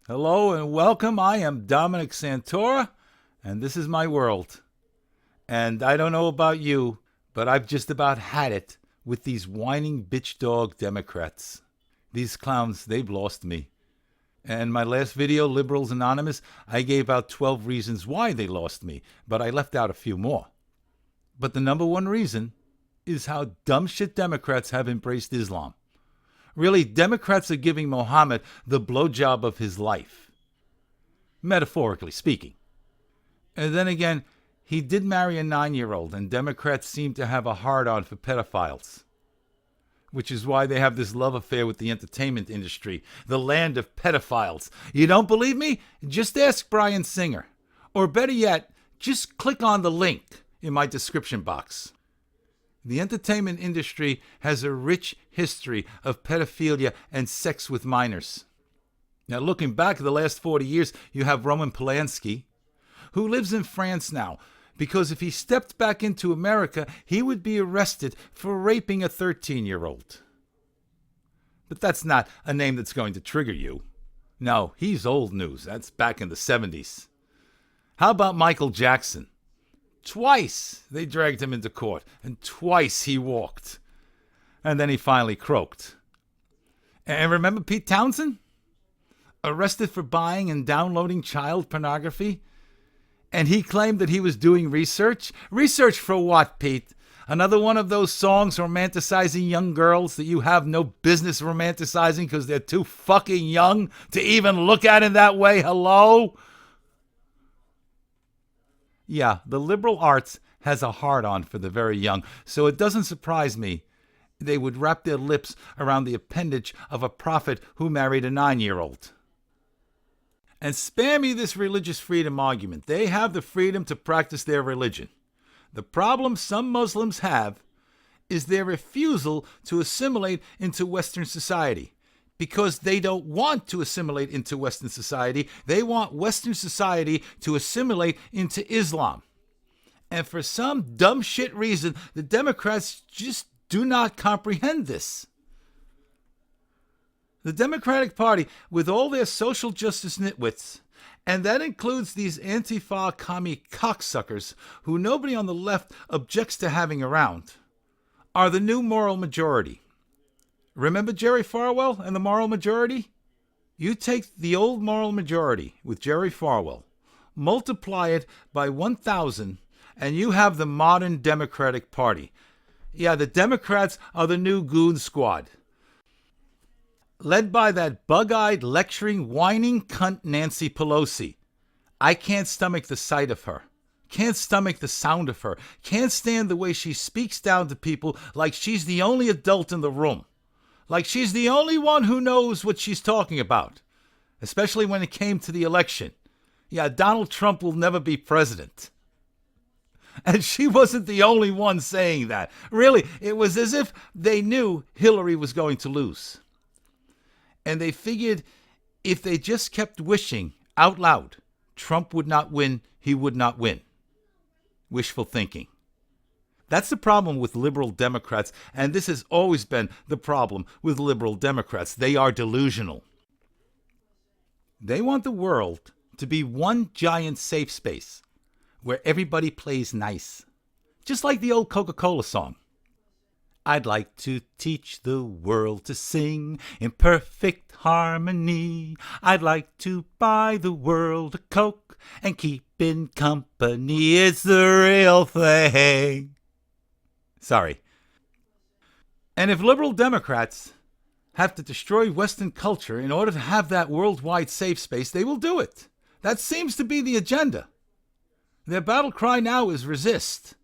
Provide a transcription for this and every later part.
Hello and welcome. I am Dominic Santora, and this is my world. And I don't know about you, but I've just about had it with these whining bitch dog Democrats. These clowns, they've lost me. And my last video, Liberals Anonymous, I gave out 12 reasons why they lost me, but I left out a few more. But the number one reason is how dumb shit Democrats have embraced Islam. Really, Democrats are giving Mohammed the blowjob of his life, metaphorically speaking. And then again, he did marry a 9-year-old, and Democrats seem to have a hard-on for pedophiles, which is why they have this love affair with the entertainment industry, the land of pedophiles. You don't believe me? Just ask Bryan Singer. Or better yet, just click on the link in my description box. The entertainment industry has a rich history of pedophilia and sex with minors. Now, looking back at the last 40 years, you have Roman Polanski, who lives in France now, because if he stepped back into America, he would be arrested for raping a 13-year-old. But that's not a name that's going to trigger you. No, he's old news. That's back in the 70s. How about Michael Jackson? Twice they dragged him into court, and twice he walked. And then he finally croaked. And remember Pete Townsend? Arrested for buying and downloading child pornography? And he claimed that he was doing research? Research for what, Pete? Another one of those songs romanticizing young girls that you have no business romanticizing because they're too fucking young to even look at it that way? Hello? Yeah, the liberal arts has a hard-on for the very young, so it doesn't surprise me they would wrap their lips around the appendage of a prophet who married a 9-year-old. And spare me this religious freedom argument. They have the freedom to practice their religion. The problem some Muslims have is their refusal to assimilate into Western society. Because they don't want to assimilate into Western society. They want Western society to assimilate into Islam. And for some dumb shit reason, the Democrats just do not comprehend this. The Democratic Party, with all their social justice nitwits, and that includes these Antifa commie cocksuckers who nobody on the left objects to having around, are the new moral majority. Remember Jerry Fawell and the moral majority? You take the old moral majority with Jerry Fawell, multiply it by 1,000, and you have the modern Democratic Party. Yeah, the Democrats are the new goon squad, led by that bug-eyed, lecturing, whining cunt Nancy Pelosi. I can't stomach the sight of her. Can't stomach the sound of her. Can't stand the way she speaks down to people like she's the only adult in the room. Like she's the only one who knows what she's talking about, especially when it came to the election. Yeah, Donald Trump will never be president. And she wasn't the only one saying that. Really, it was as if they knew Hillary was going to lose. And they figured if they just kept wishing out loud, Trump would not win, he would not win. Wishful thinking. That's the problem with liberal Democrats, and this has always been the problem with liberal Democrats. They are delusional. They want the world to be one giant safe space where everybody plays nice. Just like the old Coca-Cola song. I'd like to teach the world to sing in perfect harmony. I'd like to buy the world a Coke and keep in company. It's the real thing. Sorry. And if liberal Democrats have to destroy Western culture in order to have that worldwide safe space, they will do it. That seems to be the agenda. Their battle cry now is resist.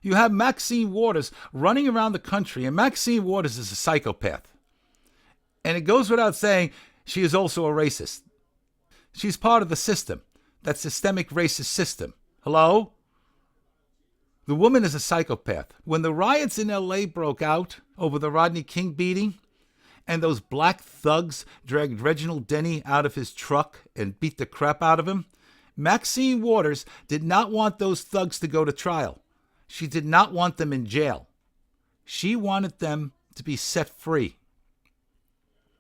You have Maxine Waters running around the country, and Maxine Waters is a psychopath. And it goes without saying, she is also a racist. She's part of the system, that systemic racist system. Hello? The woman is a psychopath. When the riots in L.A. broke out over the Rodney King beating, and those black thugs dragged Reginald Denny out of his truck and beat the crap out of him, Maxine Waters did not want those thugs to go to trial. She did not want them in jail. She wanted them to be set free.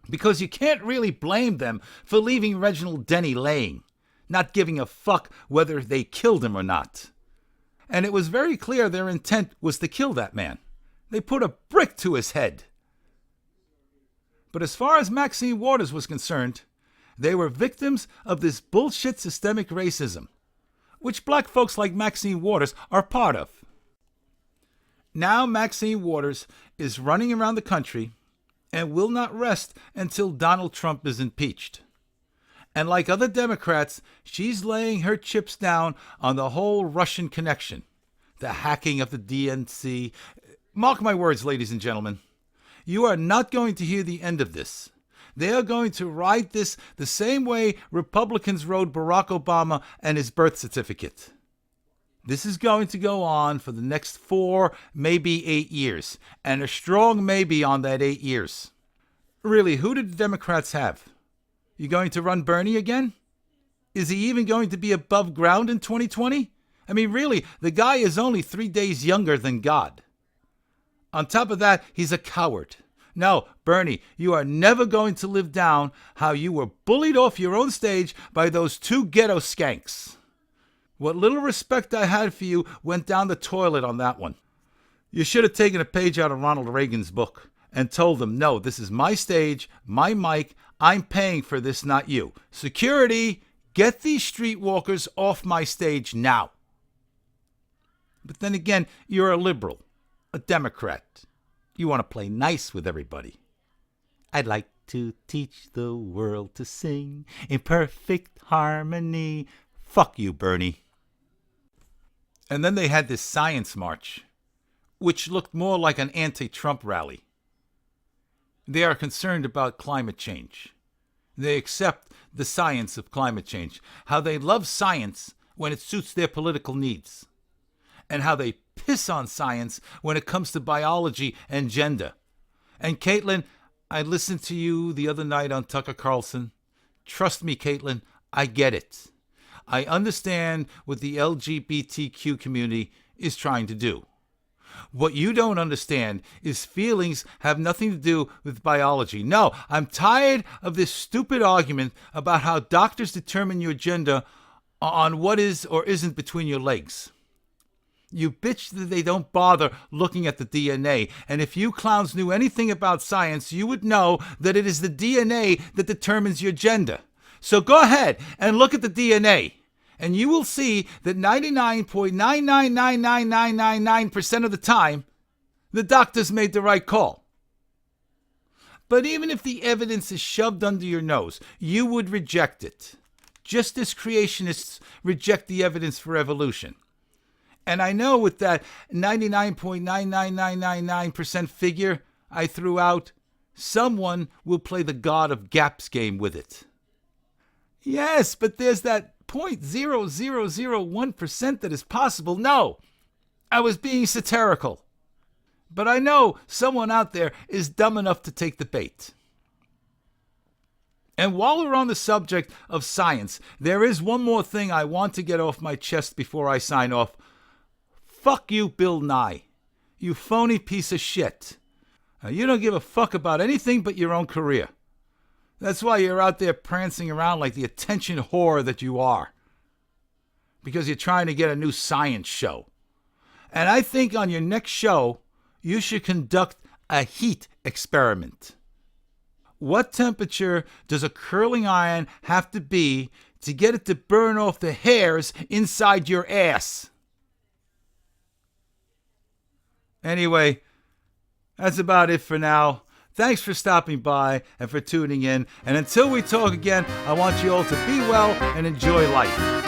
Because you can't really blame them for leaving Reginald Denny laying, not giving a fuck whether they killed him or not. And it was very clear their intent was to kill that man. They put a brick to his head. But as far as Maxine Waters was concerned, they were victims of this bullshit systemic racism, which black folks like Maxine Waters are part of. Now Maxine Waters is running around the country and will not rest until Donald Trump is impeached. And like other Democrats, she's laying her chips down on the whole Russian connection, the hacking of the DNC. Mark my words, ladies and gentlemen, you are not going to hear the end of this. They are going to ride this the same way Republicans rode Barack Obama and his birth certificate. This is going to go on for the next 4, maybe 8 years, and a strong maybe on that 8 years. Really, who did the Democrats have? You going to run Bernie again? Is he even going to be above ground in 2020? I mean, really, the guy is only 3 days younger than God. On top of that, he's a coward. No, Bernie, you are never going to live down how you were bullied off your own stage by those 2 ghetto skanks. What little respect I had for you went down the toilet on that one. You should have taken a page out of Ronald Reagan's book and told them, no, this is my stage, my mic, I'm paying for this, not you. Security, get these streetwalkers off my stage now. But then again, you're a liberal, a Democrat. You want to play nice with everybody. I'd like to teach the world to sing in perfect harmony. Fuck you, Bernie. And then they had this science march, which looked more like an anti-Trump rally. They are concerned about climate change. They accept the science of climate change, how they love science when it suits their political needs, and how they piss on science when it comes to biology and gender. And Caitlin, I listened to you the other night on Tucker Carlson. Trust me, Caitlin, I get it. I understand what the LGBTQ community is trying to do. What you don't understand is feelings have nothing to do with biology. No, I'm tired of this stupid argument about how doctors determine your gender on what is or isn't between your legs. You bitch that they don't bother looking at the DNA. And if you clowns knew anything about science, you would know that it is the DNA that determines your gender. So go ahead and look at the DNA, and you will see that 99.9999999% of the time, the doctors made the right call. But even if the evidence is shoved under your nose, you would reject it, just as creationists reject the evidence for evolution. And I know with that 99.99999% figure I threw out, someone will play the God of Gaps game with it. Yes, but there's that 0.0001% that is possible. No, I was being satirical. But I know someone out there is dumb enough to take the bait. And while we're on the subject of science, there is one more thing I want to get off my chest before I sign off. Fuck you, Bill Nye. You phony piece of shit. You don't give a fuck about anything but your own career. That's why you're out there prancing around like the attention whore that you are. Because you're trying to get a new science show. And I think on your next show, you should conduct a heat experiment. What temperature does a curling iron have to be to get it to burn off the hairs inside your ass? Anyway, that's about it for now. Thanks for stopping by and for tuning in. And until we talk again, I want you all to be well and enjoy life.